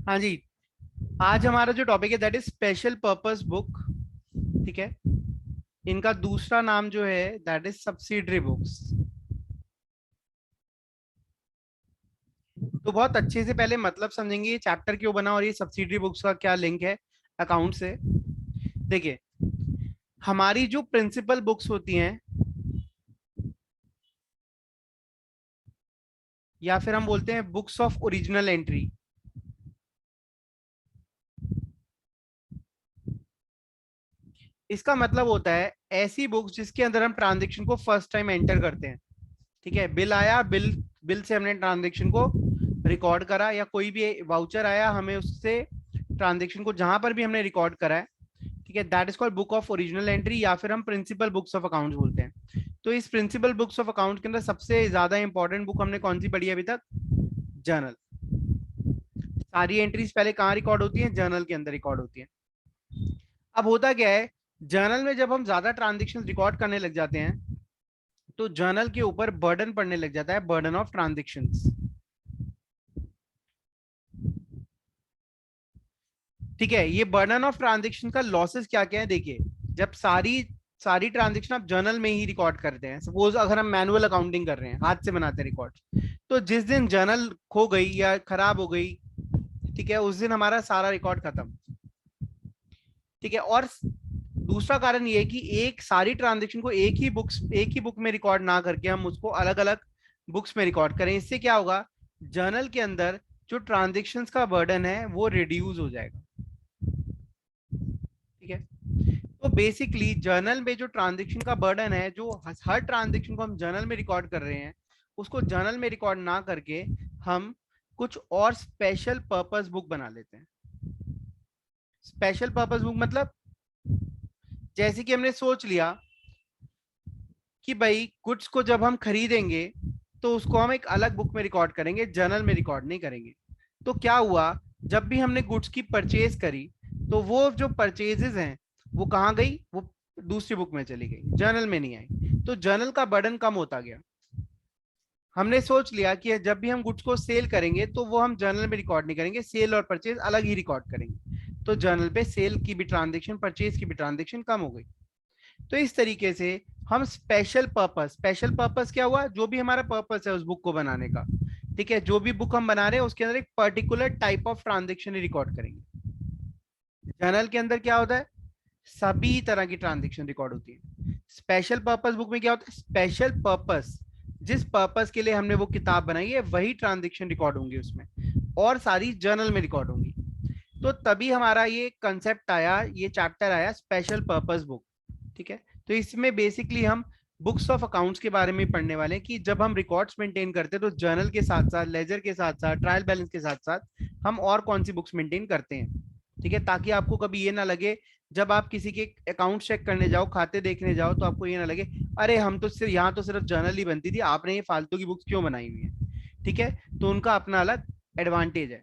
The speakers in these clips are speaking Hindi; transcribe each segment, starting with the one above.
हाँ जी। आज हमारा जो टॉपिक है that is special purpose book. ठीक है। इनका दूसरा नाम जो है दैट इज सब्सिडरी बुक्स। तो बहुत अच्छे से पहले मतलब समझेंगे ये चैप्टर क्यों बना और ये सब्सिडरी बुक्स का क्या लिंक है अकाउंट से। देखिए, हमारी जो प्रिंसिपल बुक्स होती हैं या फिर हम बोलते हैं बुक्स ऑफ ओरिजिनल एंट्री, इसका मतलब होता है ऐसी बुक्स जिसके अंदर हम ट्रांजेक्शन को फर्स्ट टाइम एंटर करते हैं। ठीक है, बिल आया, बिल बिल से हमने ट्रांजेक्शन को रिकॉर्ड करा, या कोई भी वाउचर आया हमें उससे ट्रांजेक्शन को जहां पर भी हमने रिकॉर्ड करा है। ठीक है, that is called book of original entry या फिर हम प्रिंसिपल बुक्स ऑफ अकाउंट्स बोलते हैं। तो इस प्रिंसिपल बुक्स ऑफ अकाउंट के अंदर सबसे ज्यादा इंपॉर्टेंट बुक हमने कौन सी पढ़ी है अभी तक? जर्नल। सारी एंट्रीज पहले कहाँ रिकॉर्ड होती है? जर्नल के अंदर रिकॉर्ड होती है। अब होता क्या है, जर्नल में जब हम ज्यादा ट्रांजेक्शन रिकॉर्ड करने लग जाते हैं तो जर्नल के ऊपर बर्डन पड़ने लग जाता है, बर्डन ऑफ ट्रांजेक्शंस। ठीक है, ये बर्डन ऑफ ट्रांजेक्शन का लॉसेस क्या क्या है देखिए। जब सारी सारी ट्रांजेक्शन आप जर्नल में ही रिकॉर्ड करते हैं, सपोज अगर हम मैनुअल अकाउंटिंग कर रहे हैं, हाथ से बनाते हैं रिकॉर्ड, तो जिस दिन जर्नल खो गई या खराब हो गई, ठीक है, उस दिन हमारा सारा रिकॉर्ड खत्म। ठीक है, और दूसरा कारण ये है कि एक सारी ट्रांजेक्शन को एक ही बुक में रिकॉर्ड ना करके हम उसको अलग अलग बुक्स में रिकॉर्ड करें। इससे क्या होगा, जर्नल के अंदर जो ट्रांजेक्शन्स का बर्डन है वो रिड्यूस हो जाएगा। ठीक है, तो बेसिकली जर्नल में जो ट्रांजेक्शन का बर्डन है, जो हर ट्रांजेक्शन को हम जर्नल में रिकॉर्ड कर रहे हैं, उसको जर्नल में रिकॉर्ड ना करके हम कुछ और स्पेशल पर्पस बुक बना लेते हैं। स्पेशल पर्पस बुक मतलब, जैसे कि हमने सोच लिया कि भाई गुड्स को जब हम खरीदेंगे तो उसको हम एक अलग बुक में रिकॉर्ड करेंगे, जर्नल में रिकॉर्ड नहीं करेंगे। तो क्या हुआ, जब भी हमने गुड्स की परचेज करी तो वो जो परचेजेस हैं वो कहाँ गई? वो दूसरी बुक में चली गई, जर्नल में नहीं आई। तो जर्नल का बर्डन कम होता गया। हमने सोच लिया कि जब भी हम गुड्स को सेल करेंगे तो वो हम जर्नल में रिकॉर्ड नहीं करेंगे, सेल और परचेज अलग ही रिकॉर्ड करेंगे। तो जर्नल पे सेल की भी ट्रांजेक्शन, परचेज की भी ट्रांजेक्शन कम हो गई। तो इस तरीके से हम स्पेशल पर्पस क्या हुआ, जो भी हमारा पर्पस है उस बुक को बनाने का। ठीक है, जो भी बुक हम बना रहे हैं उसके अंदर एक particular type of transaction record करेंगे। जर्नल के अंदर क्या होता है, सभी तरह की ट्रांजेक्शन रिकॉर्ड होती है। स्पेशल पर्पस बुक में क्या होता है, स्पेशल पर्पस, जिस पर्पस के लिए हमने वो किताब बनाई है वही ट्रांजेक्शन रिकॉर्ड होंगी उसमें, और सारी जर्नल में रिकॉर्ड होंगी। तो तभी हमारा ये कंसेप्ट आया, ये चैप्टर आया स्पेशल पर्पस बुक। ठीक है, तो इसमें बेसिकली हम बुक्स ऑफ अकाउंट्स के बारे में पढ़ने वाले हैं कि जब हम रिकॉर्ड्स मेंटेन करते हैं तो जर्नल के साथ साथ, लेजर के साथ साथ, ट्रायल बैलेंस के साथ साथ हम और कौन सी बुक्स मेंटेन करते हैं। ठीक है, ताकि आपको कभी ये ना लगे जब आप किसी के अकाउंट चेक करने जाओ, खाते देखने जाओ, तो आपको ये ना लगे अरे हम तो सिर्फ यहाँ तो सिर्फ जर्नल ही बनती थी, आपने ये फालतू की बुक्स क्यों बनाई हुई है। ठीक है, तो उनका अपना अलग एडवांटेज है।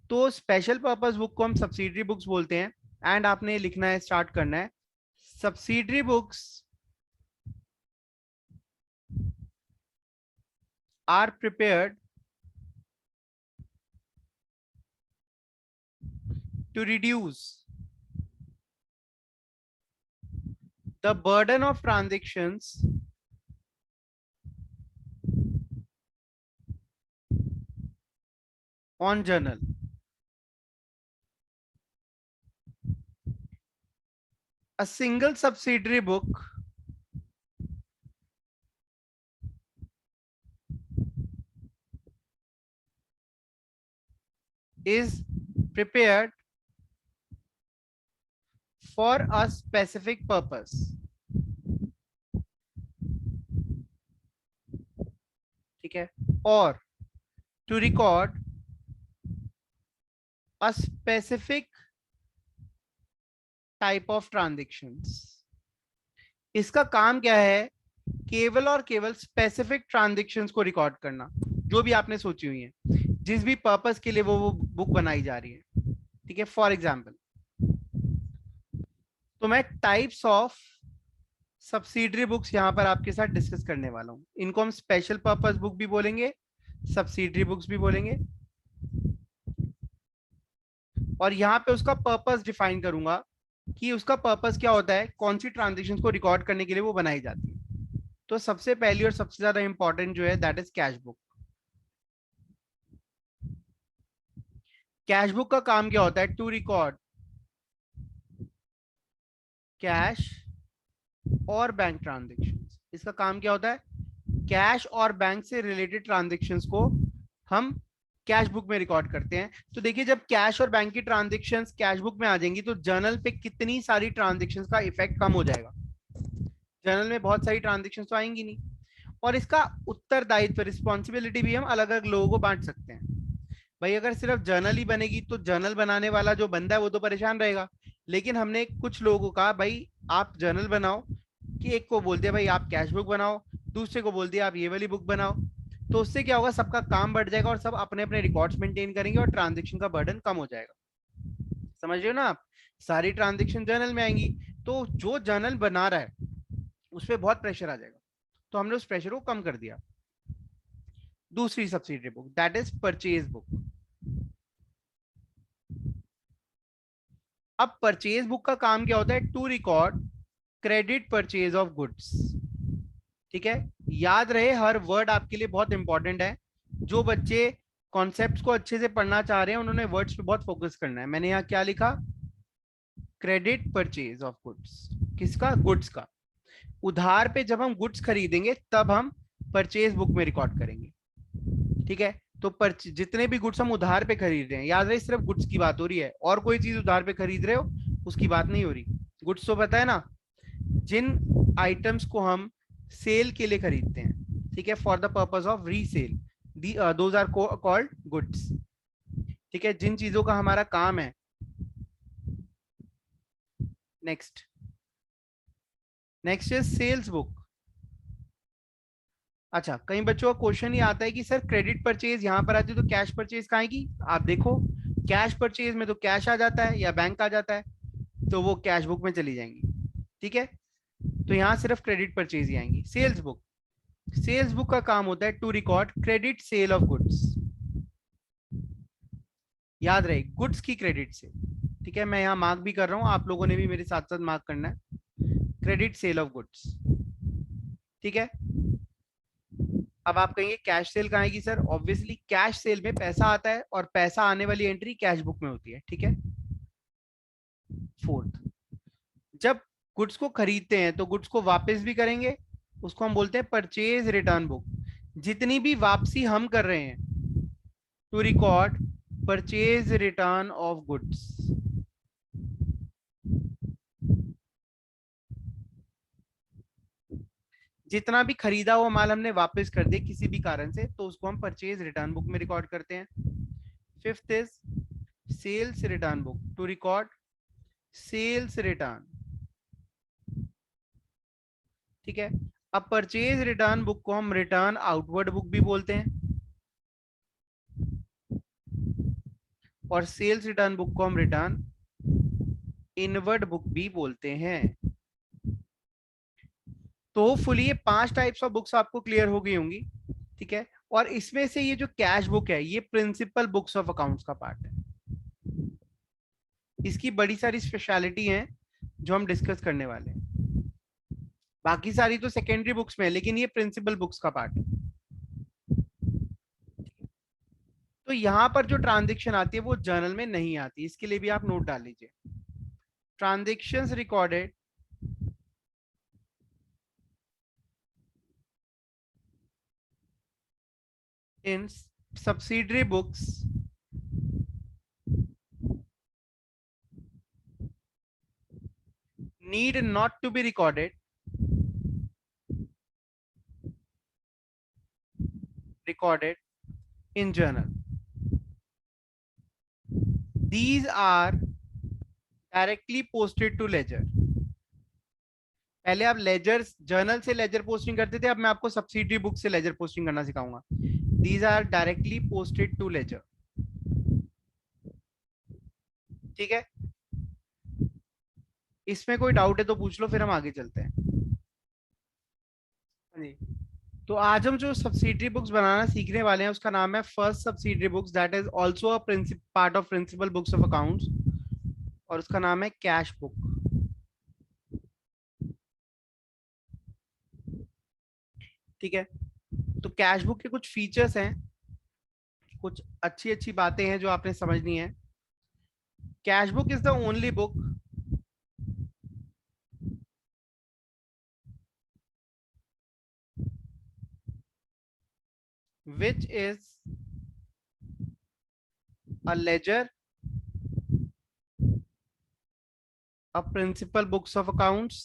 तो स्पेशल पर्पस बुक को हम सब्सिडरी बुक्स बोलते हैं। एंड आपने लिखना है, स्टार्ट करना है, subsidiary books are prepared to reduce the burden of transactions on journal. A single subsidiary book is prepared for a specific purpose. ठीक है, और to record a specific type of transactions. इसका काम क्या है, केवल और केवल स्पेसिफिक ट्रांजेक्शन्स को रिकॉर्ड करना, जो भी आपने सोची हुई है, जिस भी पर्पस के लिए वो बुक बनाई जा रही है। ठीक है, फॉर एग्जाम्पल, तो मैं टाइप्स ऑफ सब्सिडरी बुक्स यहां पर आपके साथ डिस्कस करने वाला हूं। इनको हम स्पेशल पर्पस बुक भी बोलेंगे, सब्सिडरी बुक्स भी बोलेंगे। और यहाँ पे उसका पर्पस डिफाइन करूंगा कि उसका पर्पस क्या होता है, कौन सी ट्रांजेक्शन को रिकॉर्ड करने के लिए वो बनाई जाती है। तो सबसे पहली और सबसे ज्यादा इंपॉर्टेंट जो है that is cash book. Cash book का काम क्या होता है, टू रिकॉर्ड कैश और बैंक ट्रांजेक्शंस। इसका काम क्या होता है, कैश और बैंक से रिलेटेड ट्रांजेक्शन्स को हम कैश बुक में रिकॉर्ड करते हैं। तो देखिए जब कैश और बैंक की ट्रांजेक्शन्स कैश बुक में आ जाएंगी तो जर्नल पे कितनी सारी ट्रांजेक्शन्स का इफेक्ट कम हो जाएगा। जर्नल में बहुत सारी ट्रांजेक्शन्स तो आएंगी नहीं, और इसका उत्तरदायित्व रिस्पॉन्सिबिलिटी भी हम अलग अलग लोगों को बांट सकते हैं। भाई अगर सिर्फ जर्नल ही बनेगी तो जर्नल बनाने वाला जो बंदा है वो तो परेशान रहेगा, लेकिन हमने कुछ लोगों को कहा भाई आप जर्नल बनाओ, कि एक को बोल दिया भाई आप कैश बुक बनाओ, दूसरे को बोल दिया आप ये वाली बुक बनाओ। तो उससे क्या होगा, सबका काम बढ़ जाएगा और सब अपने अपने रिकॉर्ड्स मेंटेन करेंगे और ट्रांजेक्शन का बर्डन कम हो जाएगा। समझ रहे हो ना आप, सारी ट्रांजेक्शन जर्नल में आएंगी, तो जो जर्नल बना रहा है उस पर बहुत प्रेशर आ जाएगा, तो हमने उस प्रेशर को कम कर दिया। दूसरी subsidiary book that is purchase book. अब परचेज बुक का काम क्या होता है, to record credit purchase of goods. ठीक है, याद रहे हर वर्ड आपके लिए बहुत इंपॉर्टेंट है। जो बच्चे कॉन्सेप्ट्स को अच्छे से पढ़ना चाह रहे हैं उन्होंने वर्ड्स पे बहुत फोकस करना है। मैंने यहाँ क्या लिखा, क्रेडिट परचेज ऑफ गुड्स। किसका, गुड्स का। उधार पे जब हम गुड्स खरीदेंगे तब हम परचेज बुक में रिकॉर्ड करेंगे। ठीक है, तो जितने भी गुड्स हम उधार पे खरीद रहे हैं, याद रहे सिर्फ गुड्स की बात हो रही है, और कोई चीज उधार पे खरीद रहे हो उसकी बात नहीं हो रही। गुड्स तो पता है ना, जिन आइटम्स को हम सेल के लिए खरीदते हैं, ठीक है, for the purpose of resale, those are called goods. ठीक है, जिन चीजों का हमारा काम है। Next, next is sales book. अच्छा, कई बच्चों का क्वेश्चन ही आता है कि सर क्रेडिट परचेज यहाँ पर आती है तो कैश परचेज कहाँ आएगी। आप देखो कैश परचेज में तो कैश आ जाता है या बैंक आ जाता है, तो वो कैश बुक में चली जाएंगी। ठीक है, तो यहाँ सिर्फ क्रेडिट परचेज ही आएंगी। सेल्स बुक, सेल्स बुक का काम होता है to record credit sale of goods. याद रहे गुड्स की क्रेडिट से। ठीक है, मैं यहाँ मार्क भी कर रहा हूँ, आप लोगों ने भी मेरे साथ साथ मार्क करना है, क्रेडिट सेल ऑफ गुड्स। ठीक है, अब आप कहेंगे कैश सेल कहाँ आएगी सर, ऑब्वियसली कैश सेल में पैसा आता है और पैसा आने वाली एंट्री कैश बुक में होती है। ठीक है, फोर्थ, जब गुड्स को खरीदते हैं तो गुड्स को वापस भी करेंगे, उसको हम बोलते हैं परचेज रिटर्न बुक। जितनी भी वापसी हम कर रहे हैं to record purchase return of goods. जितना भी खरीदा हुआ माल हमने वापस कर दिया किसी भी कारण से, तो उसको हम परचेज रिटर्न बुक में रिकॉर्ड करते हैं। Fifth is sales return book, to record sales return. ठीक है, अब परचेज रिटर्न बुक को हम रिटर्न आउटवर्ड बुक भी बोलते हैं, और सेल्स रिटर्न बुक को हम रिटर्न इनवर्ड बुक भी बोलते हैं। तो होपफुली ये 5 टाइप्स ऑफ बुक्स आपको क्लियर हो गई होंगी। ठीक है, और इसमें से ये जो कैश बुक है ये प्रिंसिपल बुक्स ऑफ अकाउंट्स का पार्ट है। इसकी बड़ी सारी स्पेशलिटी हैं जो हम डिस्कस करने वाले हैं। बाकी सारी तो सेकेंडरी बुक्स में है, लेकिन ये प्रिंसिपल बुक्स का पार्ट है। तो यहां पर जो ट्रांजेक्शन आती है वो जर्नल में नहीं आती, इसके लिए भी आप नोट डाल लीजिए। Transactions recorded in subsidiary books need not to be recorded in journal. These are directly posted to ledger. पहले आप लेजर जर्नल से लेजर पोस्टिंग करते थे, अब मैं आपको सब्सिडरी बुक से लेजर पोस्टिंग करना सिखाऊंगा। These are directly posted to ledger. ठीक है, इसमें कोई डाउट है तो पूछ लो, फिर हम आगे चलते हैं। हाँ जी, तो आज हम जो सब्सिडरी बुक्स बनाना सीखने वाले हैं उसका नाम है first subsidiary books, that is also a part of principal books of accounts, और उसका नाम है कैश बुक। ठीक है, तो कैश बुक के कुछ फीचर्स हैं, कुछ अच्छी अच्छी बातें हैं जो आपने समझनी है। Cash book is the only book which is a ledger, a principal books of accounts,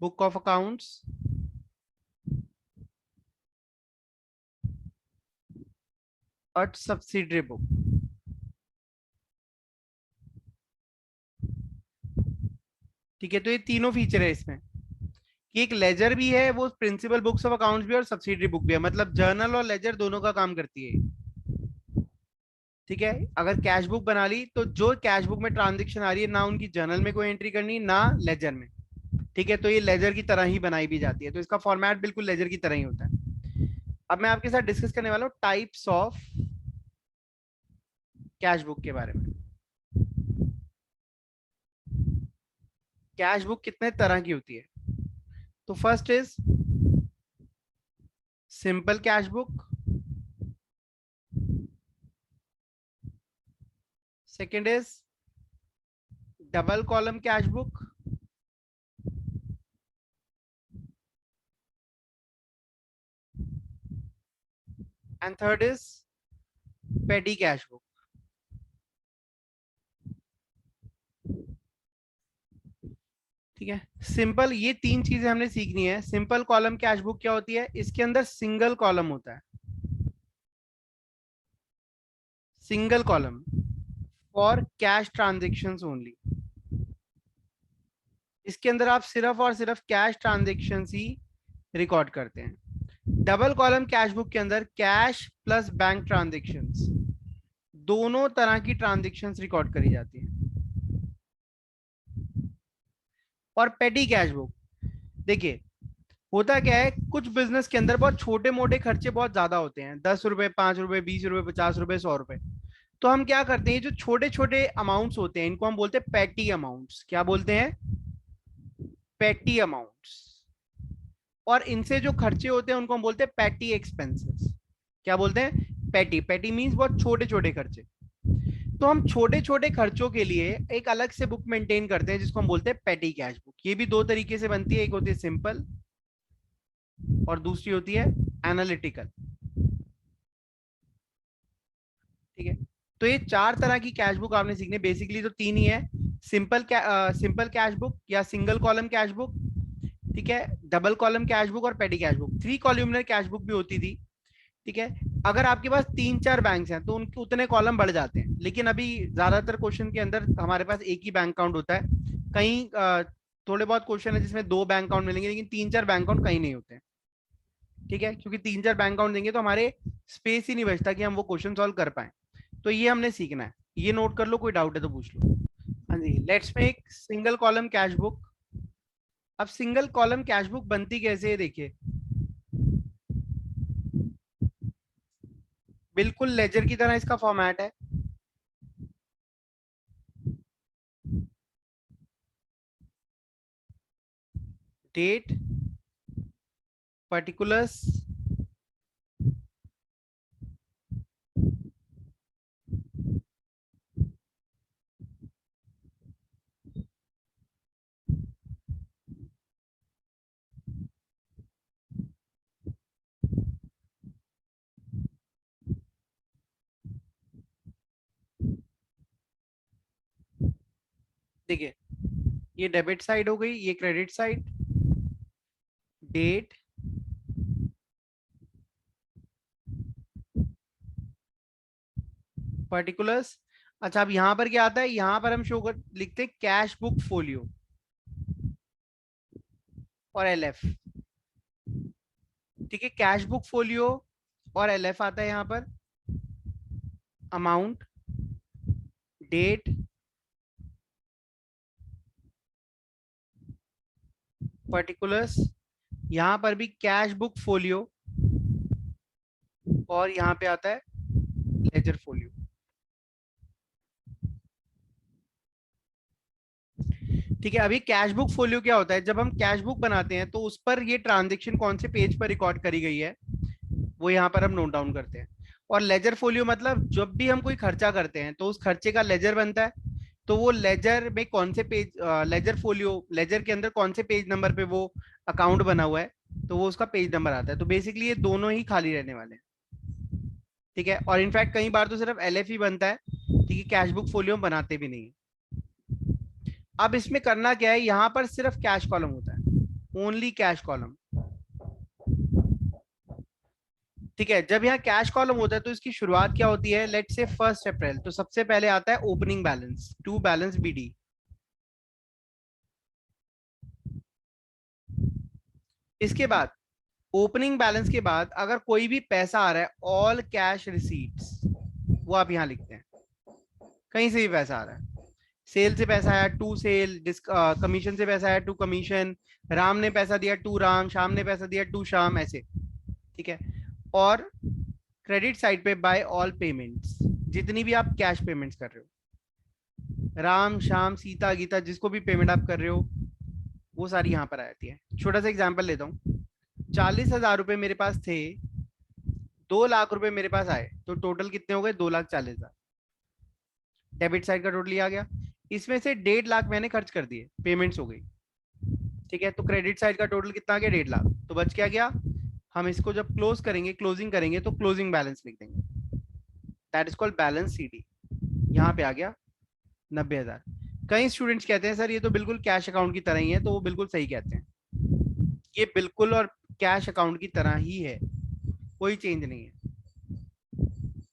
book of accounts, और subsidiary book। ठीक है, तो ये तीनों फीचर है इसमें कि एक लेजर भी है, वो प्रिंसिपल बुक्स ऑफ अकाउंट्स भी, और सब्सिडरी बुक भी है, मतलब जर्नल और लेजर दोनों का काम करती है। ठीक है, अगर कैश बुक बना ली तो जो कैश बुक में ट्रांजेक्शन आ रही है ना उनकी जर्नल में कोई एंट्री करनी ना लेजर में। ठीक है, तो ये लेजर की तरह ही बनाई भी जाती है, तो इसका फॉर्मेट बिल्कुल लेजर की तरह ही होता है। अब मैं आपके साथ डिस्कस करने वाला हूँ टाइप्स ऑफ कैश बुक के बारे में। कैश बुक कितने तरह की होती है? तो first is simple cash book, second is double column cash book, and third is पेटी कैश बुक। ठीक है, सिंपल, ये तीन चीजें हमने सीखनी है। सिंपल कॉलम कैश बुक क्या होती है? इसके अंदर सिंगल कॉलम होता है, single column for cash transaction only. इसके अंदर आप सिर्फ और सिर्फ कैश ट्रांजेक्शन ही रिकॉर्ड करते हैं। डबल कॉलम कैश बुक के अंदर कैश प्लस बैंक ट्रांजेक्शन्स, दोनों तरह की ट्रांजेक्शन्स रिकॉर्ड करी जाती है। और पेटी कैश बुक, देखिए होता क्या है, कुछ बिजनेस के अंदर बहुत छोटे मोटे खर्चे बहुत ज्यादा होते हैं, 10 रुपए, 5 रुपए, 20 रुपए, 50 रुपए, 100 रुपए। तो हम क्या करते हैं, जो छोटे छोटे अमाउंट्स होते हैं इनको हम बोलते हैं पेटी अमाउंट्स। क्या बोलते हैं? पेटी अमाउंट्स। और इनसे जो खर्चे होते हैं उनको हम बोलते हैं पेटी एक्सपेंसेस। क्या बोलते हैं? पेटी। पेटी मीन्स बहुत छोटे छोटे खर्चे। तो हम छोटे छोटे खर्चों के लिए एक अलग से बुक मेंटेन करते हैं जिसको हम बोलते हैं पेटी कैश बुक। ये भी दो तरीके से बनती है, एक होती है सिंपल और दूसरी होती है एनालिटिकल। ठीक है, तो ये चार तरह की कैश बुक आपने सीखने, बेसिकली तो तीन ही है। सिंपल कैश बुक या सिंगल कॉलम कैश बुक, ठीक है, डबल कॉलम कैश बुक और पेटी cash book. Three columnar cash book भी होती थी। ठीक है, अगर आपके पास तीन चार बैंक्स हैं तो उनके उतने कॉलम बढ़ जाते हैं, लेकिन अभी ज्यादातर क्वेश्चन के अंदर हमारे पास एक ही बैंक अकाउंट होता है। कहीं थोड़े बहुत क्वेश्चन है जिसमें दो बैंक अकाउंट मिलेंगे, लेकिन तीन चार बैंक अकाउंट कहीं नहीं होते हैं। ठीक है, क्योंकि तीन चार बैंक अकाउंट देंगे तो हमारे स्पेस ही नहीं बचता कि हम वो क्वेश्चन सॉल्व कर पाए। तो ये हमने सीखना है, ये नोट कर लो, कोई डाउट है तो पूछ लो। हाँ जी, let's make single column cash book. अब सिंगल कॉलम कैश बुक बनती कैसे है, देखिए बिल्कुल लेजर की तरह इसका फॉर्मेट है। डेट, पर्टिकुलर्स, देखिए ये डेबिट साइड हो गई, ये क्रेडिट साइड। Date, particulars. अच्छा, अब यहां पर क्या आता है, यहां पर हम शो कर लिखते हैं कैश बुक फोलियो और एलएफ। ठीक है, कैश बुक फोलियो और एलएफ आता है यहाँ पर। अमाउंट, डेट, पर्टिकुलर्स, यहाँ पर भी कैश बुक फोलियो, और यहाँ पे आता है लेजर फोलियो। ठीक है, अभी कैश बुक फोलियो क्या होता है, जब हम कैश बुक बनाते हैं तो उस पर ये ट्रांजेक्शन कौन से पेज पर रिकॉर्ड करी गई है वो यहाँ पर हम नोट डाउन करते हैं। और लेजर फोलियो मतलब जब भी हम कोई खर्चा करते हैं तो उस खर्चे का लेजर बनता है, तो वो लेजर में कौन से पेज, लेजर फोलियो, लेजर के अंदर कौन से पेज नंबर पे वो अकाउंट बना हुआ है, तो वो उसका पेज नंबर आता है। तो बेसिकली ये दोनों ही खाली रहने वाले हैं। ठीक है, और इनफैक्ट कई बार तो सिर्फ एलएफ ही बनता है, ठीक है, कैश बुक फोलियो बनाते भी नहीं है। अब इसमें करना क्या है, यहाँ पर सिर्फ कैश कॉलम होता है, ओनली कैश कॉलम। ठीक है, जब यहाँ कैश कॉलम होता है तो इसकी शुरुआत क्या होती है, लेट्स से 1 अप्रैल, तो सबसे पहले आता है opening balance, to balance BD. इसके बाद ओपनिंग बैलेंस के बाद अगर कोई भी पैसा आ रहा है, ऑल कैश रिसीट्स, वो आप यहाँ लिखते हैं। कहीं से भी पैसा आ रहा है, सेल से पैसा आया टू सेल, कमीशन से पैसा आया टू कमीशन, राम ने पैसा दिया टू राम, श्याम ने पैसा दिया टू श्याम, ऐसे। ठीक है, और क्रेडिट साइड पे बाय ऑल पेमेंट्स, जितनी भी आप कैश पेमेंट्स कर रहे हो, राम श्याम सीता गीता, जिसको भी पेमेंट आप कर रहे हो वो सारी यहाँ पर आ जाती है। छोटा सा एग्जांपल लेता हूँ, 40,000 रुपए मेरे पास थे, 2 लाख रुपए मेरे पास आए, तो टोटल कितने हो गए, 2,40,000। डेबिट साइड का टोटल आ गया, इसमें से 1.5 लाख मैंने खर्च कर दिए, पेमेंट्स हो गई। ठीक है, तो क्रेडिट साइड का टोटल कितना आ गया, 1.5 लाख, तो बच क्या गया, हम इसको जब क्लोज करेंगे, क्लोजिंग करेंगे, तो क्लोजिंग बैलेंस लिख देंगे, that is called balance CD. यहाँ पे आ गया 90,000। कई स्टूडेंट्स कहते हैं सर ये तो बिल्कुल कैश अकाउंट की तरह ही है, तो वो बिल्कुल सही कहते हैं, ये बिल्कुल और कैश अकाउंट की तरह ही है, कोई चेंज नहीं है।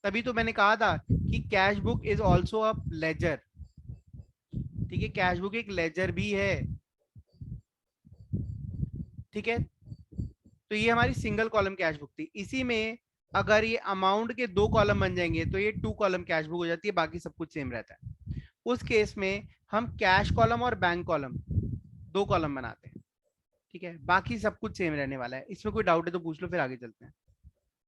तभी तो मैंने कहा था कि cash book is also a ledger. ठीक है, कैश बुक एक लेजर भी है। ठीक है, तो ये हमारी सिंगल कॉलम कैश बुक थी। इसी में अगर ये अमाउंट के 2 कॉलम बन जाएंगे तो ये 2 कॉलम कैश बुक हो जाती है, बाकी सब कुछ सेम रहता है। उस केस में हम कैश कॉलम और बैंक कॉलम 2 कॉलम बनाते हैं। ठीक है, बाकी सब कुछ सेम रहने वाला है। इसमें कोई डाउट है तो पूछ लो, फिर आगे चलते हैं।